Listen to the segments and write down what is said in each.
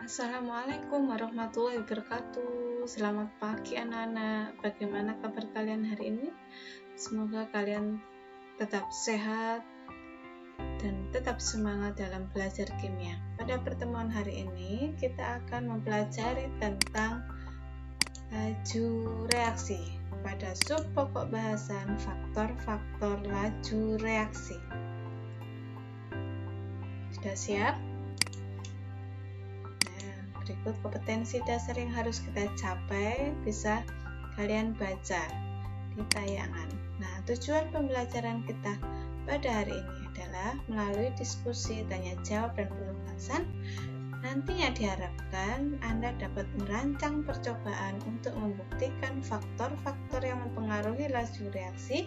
Assalamualaikum warahmatullahi wabarakatuh. Selamat pagi anak-anak. Bagaimana kabar kalian hari ini? Semoga kalian tetap sehat dan tetap semangat dalam belajar kimia. Pada pertemuan hari ini kita akan mempelajari tentang laju reaksi pada sub pokok bahasan faktor-faktor laju reaksi. Sudah siap? Berikut kompetensi dasar yang harus kita capai, bisa kalian baca di tayangan. Nah, tujuan pembelajaran kita pada hari ini adalah melalui diskusi, tanya jawab, dan penugasan. Nantinya diharapkan Anda dapat merancang percobaan untuk membuktikan faktor-faktor yang mempengaruhi laju reaksi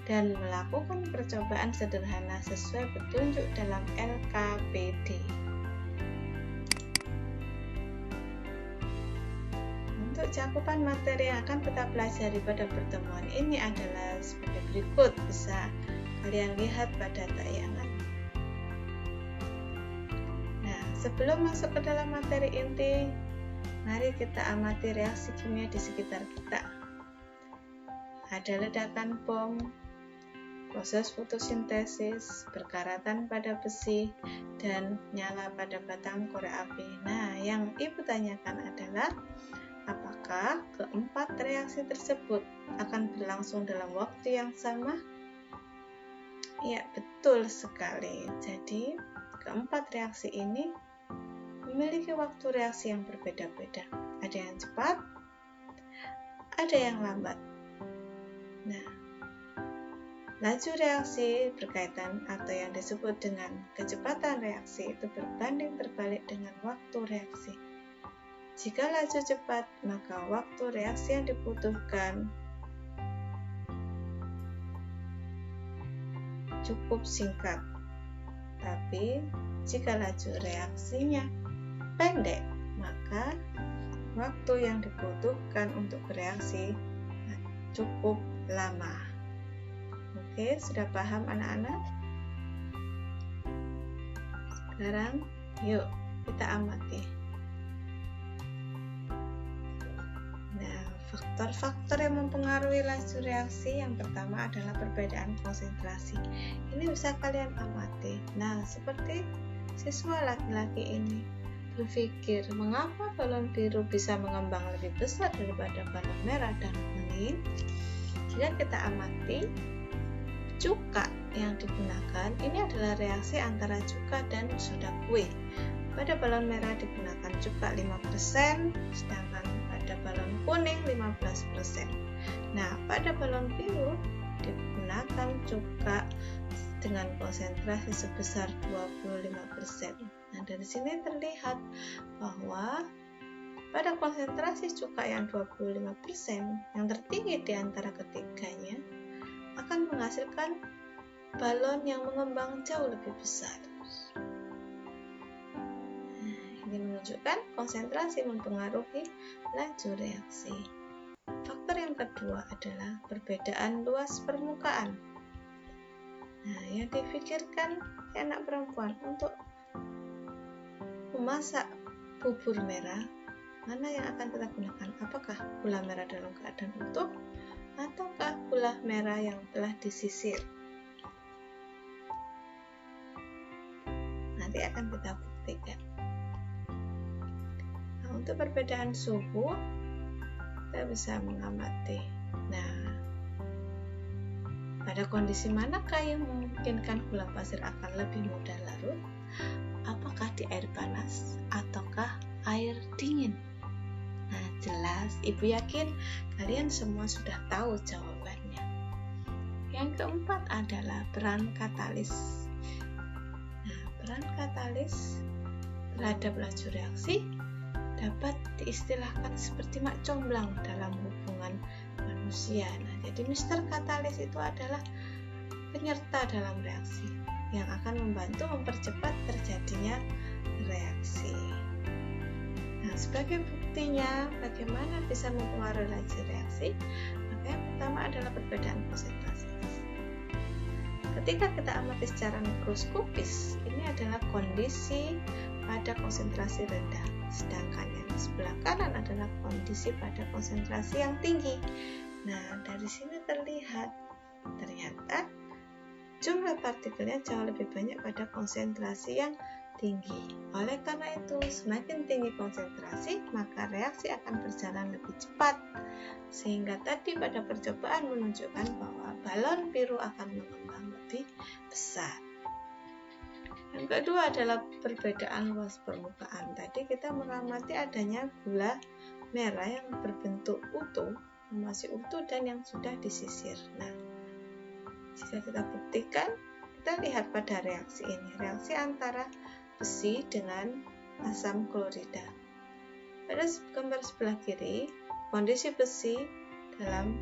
dan melakukan percobaan sederhana sesuai petunjuk dalam LKPD. Untuk cakupan materi yang akan kita pelajari pada pertemuan ini adalah sebagai berikut, bisa kalian lihat pada tayangan. Nah, sebelum masuk ke dalam materi inti, mari kita amati reaksi kimia di sekitar kita. Ada ledakan bom, proses fotosintesis, perkaratan pada besi, dan nyala pada batang korek api. Nah, yang Ibu tanyakan adalah apakah keempat reaksi tersebut akan berlangsung dalam waktu yang sama? Ya, betul sekali. Jadi, keempat reaksi ini memiliki waktu reaksi yang berbeda-beda. Ada yang cepat, ada yang lambat. Nah, laju reaksi berkaitan atau yang disebut dengan kecepatan reaksi itu berbanding terbalik dengan waktu reaksi. Jika laju cepat, maka waktu reaksi yang dibutuhkan cukup singkat. Tapi, jika laju reaksinya pendek, maka waktu yang dibutuhkan untuk bereaksi cukup lama. Oke, sudah paham anak-anak? Sekarang, yuk kita amati. Faktor-faktor yang mempengaruhi laju reaksi yang pertama adalah perbedaan konsentrasi. Ini bisa kalian amati. Nah, seperti siswa laki-laki ini berpikir, mengapa balon biru bisa mengembang lebih besar daripada balon merah dan kuning? Jika kita amati, cuka yang digunakan ini adalah reaksi antara cuka dan soda kue. Pada balon merah digunakan cuka 5%, sedangkan pada balon kuning 15%. Nah, pada balon biru digunakan cuka dengan konsentrasi sebesar 25%. Nah, dari sini terlihat bahwa pada konsentrasi cuka yang 25% yang tertinggi di antara ketiganya akan menghasilkan balon yang mengembang jauh lebih besar. Ini menunjukkan konsentrasi mempengaruhi laju reaksi. Faktor yang kedua adalah perbedaan luas permukaan. Nah, yang dipikirkan anak perempuan untuk memasak bubur merah, mana yang akan kita gunakan? Apakah gula merah dalam keadaan utuh ataukah gula merah yang telah disisir? Nanti akan kita buktikan. Untuk perbedaan suhu, kita bisa mengamati. Nah, pada kondisi manakah yang memungkinkan gula pasir akan lebih mudah larut? Apakah di air panas ataukah air dingin? Nah, jelas, Ibu yakin kalian semua sudah tahu jawabannya. Yang keempat adalah peran katalis. Nah, peran katalis terhadap laju reaksi dapat diistilahkan seperti mak comblang dalam hubungan manusia. Nah, jadi Mr. Katalis itu adalah penyerta dalam reaksi yang akan membantu mempercepat terjadinya reaksi. Nah, sebagai buktinya bagaimana bisa mempengaruhi laju reaksi, maka yang pertama adalah perbedaan konsentrasi. Ketika kita amati secara mikroskopis, ini adalah kondisi pada konsentrasi rendah. sedangkan yang di sebelah kanan adalah kondisi pada konsentrasi yang tinggi. Nah, dari sini terlihat ternyata jumlah partikelnya jauh lebih banyak pada konsentrasi yang tinggi. Oleh karena itu, semakin tinggi konsentrasi, maka reaksi akan berjalan lebih cepat. Sehingga tadi pada percobaan menunjukkan bahwa balon biru akan mengembang lebih besar. Yang kedua adalah perbedaan luas permukaan. Tadi kita mengamati adanya gula merah yang berbentuk utuh, masih utuh dan yang sudah disisir. Nah, jika kita buktikan, kita lihat pada reaksi ini, reaksi antara besi dengan asam klorida. Pada gambar sebelah kiri, kondisi besi dalam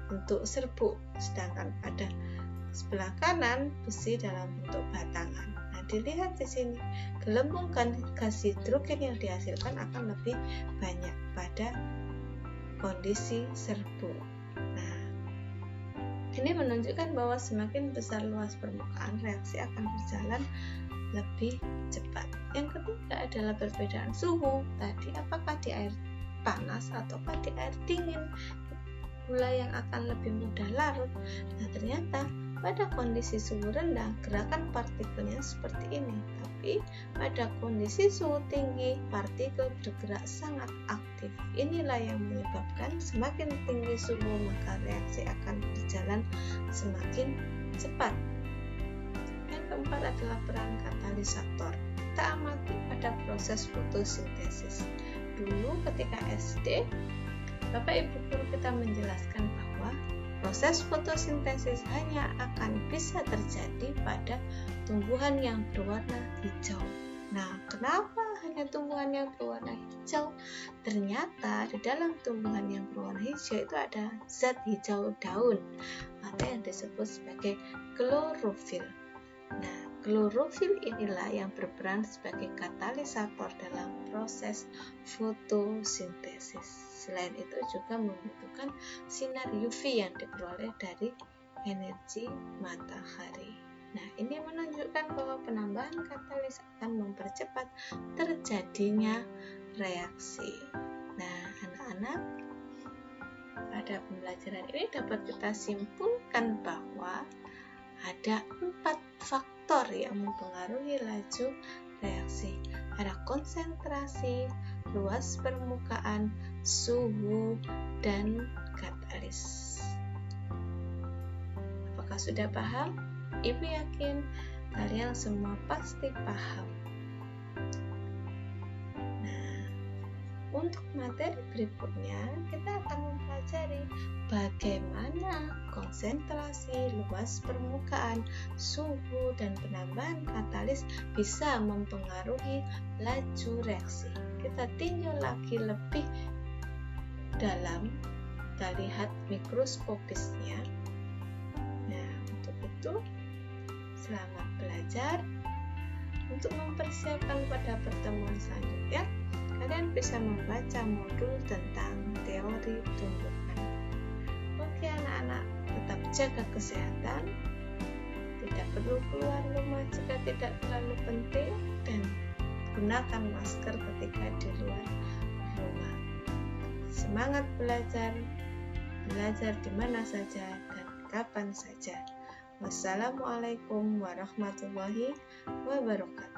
bentuk serbuk, sedangkan pada sebelah kanan besi dalam bentuk batangan. Nah, dilihat di sini, gelembung gas hidrogen yang dihasilkan akan lebih banyak pada kondisi serbuk. Nah, ini menunjukkan bahwa semakin besar luas permukaan, reaksi akan berjalan lebih cepat. Yang ketiga adalah perbedaan suhu. Tadi apakah di air panas ataukah di air dingin gula yang akan lebih mudah larut. Nah, ternyata pada kondisi suhu rendah gerakan partikelnya seperti ini, tapi pada kondisi suhu tinggi partikel bergerak sangat aktif. Inilah yang menyebabkan semakin tinggi suhu maka reaksi akan berjalan semakin cepat. Yang keempat adalah peran katalisator. Kita amati pada proses fotosintesis. Dulu ketika SD, Bapak Ibu guru kita menjelaskan bahwa proses fotosintesis hanya akan bisa terjadi pada tumbuhan yang berwarna hijau. Nah, kenapa hanya tumbuhan yang berwarna hijau? Ternyata di dalam tumbuhan yang berwarna hijau itu ada zat hijau daun atau yang disebut sebagai klorofil. Nah, klorofil inilah yang berperan sebagai katalisator dalam proses fotosintesis. Selain itu juga membutuhkan sinar UV yang diperoleh dari energi matahari. Nah, ini menunjukkan bahwa penambahan katalis akan mempercepat terjadinya reaksi. Nah, anak-anak, pada pembelajaran ini dapat kita simpulkan bahwa ada 4 faktor yang mempengaruhi laju reaksi. Ada konsentrasi, luas permukaan, suhu, dan katalis. Apakah sudah paham? Ibu yakin kalian semua pasti paham. Nah, untuk materi berikutnya kita akan mempelajari bagaimana konsentrasi, luas permukaan, suhu, dan penambahan katalis bisa mempengaruhi laju reaksi. Kita tinjau lagi lebih dalam, kita lihat mikroskopisnya. Nah, untuk itu selamat belajar. Untuk mempersiapkan pada pertemuan selanjutnya, kalian bisa membaca modul tentang teori tumbuhan. Oke anak-anak, tetap jaga kesehatan, tidak perlu keluar rumah jika tidak terlalu penting, dan gunakan masker ketika di luar rumah. Semangat belajar, belajar di mana saja dan kapan saja. Wassalamualaikum warahmatullahi wabarakatuh.